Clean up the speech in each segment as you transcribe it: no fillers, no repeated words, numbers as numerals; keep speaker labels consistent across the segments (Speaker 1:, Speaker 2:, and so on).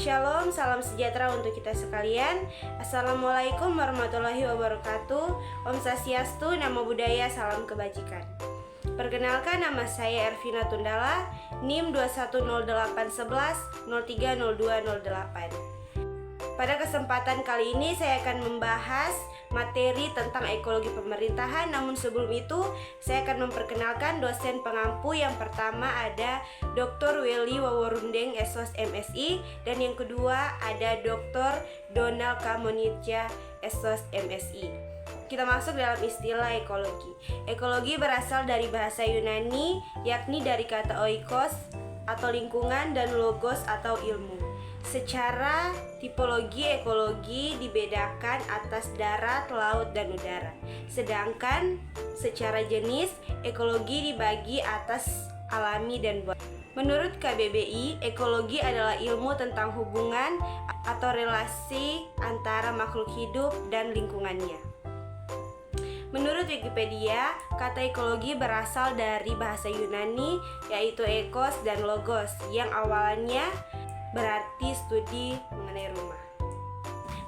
Speaker 1: Shalom, salam sejahtera untuk kita sekalian. Assalamualaikum warahmatullahi wabarakatuh. Om Swastiastu, Namo Buddhaya, salam kebajikan. Perkenalkan, nama saya Ervina Tundala, NIM 210811030208. Pada kesempatan kali ini saya akan membahas materi tentang ekologi pemerintahan. Namun sebelum itu saya akan memperkenalkan dosen pengampu. Yang pertama ada Dr. Welly Waworundeng SOS MSI, dan yang kedua ada Dr. Donald Kamonitja SOS MSI. Kita masuk dalam istilah ekologi. Ekologi berasal dari bahasa Yunani, yakni dari kata oikos atau lingkungan dan logos atau ilmu. Secara tipologi, ekologi dibedakan atas darat, laut, dan udara. Sedangkan secara jenis, ekologi dibagi atas alami dan buatan. Menurut KBBI, ekologi adalah ilmu tentang hubungan atau relasi antara makhluk hidup dan lingkungannya. Menurut Wikipedia, kata ekologi berasal dari bahasa Yunani, yaitu ekos dan logos, yang awalnya berarti studi mengenai rumah.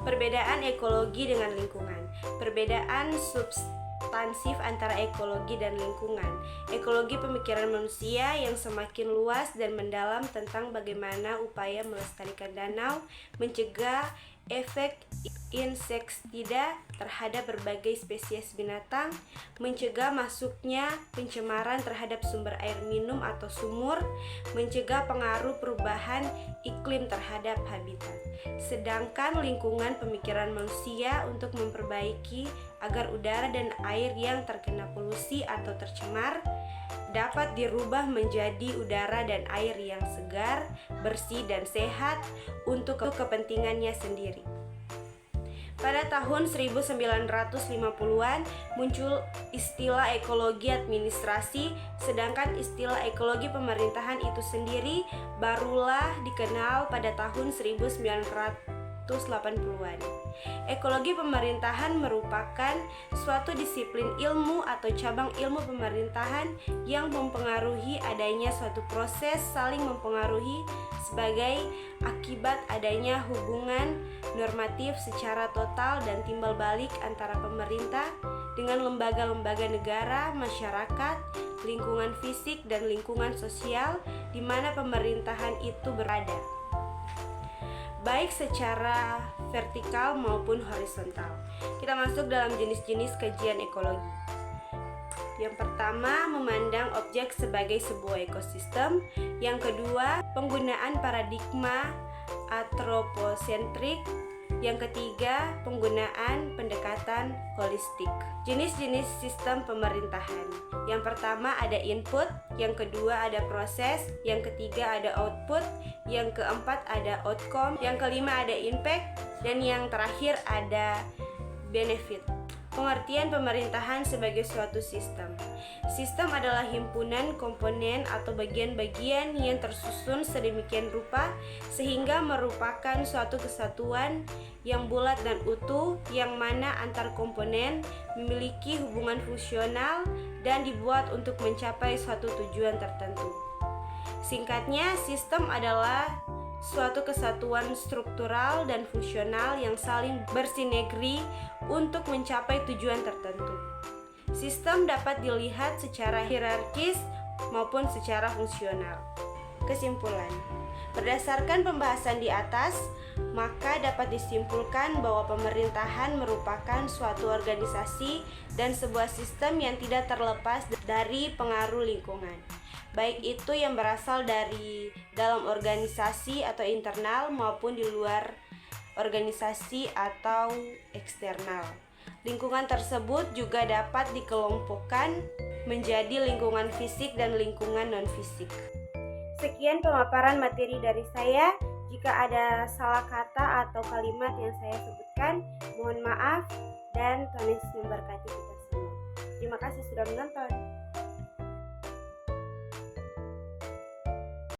Speaker 1: Perbedaan ekologi dengan lingkungan. Perbedaan substansif antara ekologi dan lingkungan. Ekologi pemikiran manusia yang semakin luas dan mendalam tentang bagaimana upaya melestarikan danau, mencegah efek insektida terhadap berbagai spesies binatang, mencegah masuknya pencemaran terhadap sumber air minum atau sumur, mencegah pengaruh perubahan iklim terhadap habitat. Sedangkan lingkungan pemikiran manusia untuk memperbaiki agar udara dan air yang terkena polusi atau tercemar dapat dirubah menjadi udara dan air yang segar, bersih, dan sehat untuk kepentingannya sendiri. Pada tahun 1950-an muncul istilah ekologi administrasi, sedangkan istilah ekologi pemerintahan itu sendiri barulah dikenal pada tahun 1980-an. Ekologi pemerintahan merupakan suatu disiplin ilmu atau cabang ilmu pemerintahan yang mempengaruhi adanya suatu proses saling mempengaruhi sebagai akibat adanya hubungan normatif secara total dan timbal balik antara pemerintah dengan lembaga-lembaga negara, masyarakat, lingkungan fisik, dan lingkungan sosial di mana pemerintahan itu berada, baik secara vertikal maupun horizontal. Kita masuk dalam jenis-jenis kajian ekologi. Yang pertama, memandang objek sebagai sebuah ekosistem. Yang kedua, penggunaan paradigma antroposentrik. Yang ketiga, penggunaan pendekatan holistik. Jenis-jenis sistem pemerintahan. Yang pertama ada input, yang kedua ada proses, yang ketiga ada output, yang keempat ada outcome, yang kelima ada impact, dan yang terakhir ada benefit. Pengertian pemerintahan sebagai suatu sistem. Sistem adalah himpunan komponen atau bagian-bagian yang tersusun sedemikian rupa sehingga merupakan suatu kesatuan yang bulat dan utuh, yang mana antar komponen memiliki hubungan fungsional dan dibuat untuk mencapai suatu tujuan tertentu. Singkatnya, sistem adalah suatu kesatuan struktural dan fungsional yang saling bersinergi untuk mencapai tujuan tertentu. Sistem dapat dilihat secara hierarkis maupun secara fungsional. Kesimpulan, berdasarkan pembahasan di atas, maka dapat disimpulkan bahwa pemerintahan merupakan suatu organisasi dan sebuah sistem yang tidak terlepas dari pengaruh lingkungan, baik itu yang berasal dari dalam organisasi atau internal maupun di luar organisasi atau eksternal. Lingkungan tersebut juga dapat dikelompokkan menjadi lingkungan fisik dan lingkungan non-fisik. Sekian pemaparan materi dari saya. Jika ada salah kata atau kalimat yang saya sebutkan, mohon maaf, dan Tuhan Yesus memberkati kita semua. Terima kasih sudah menonton.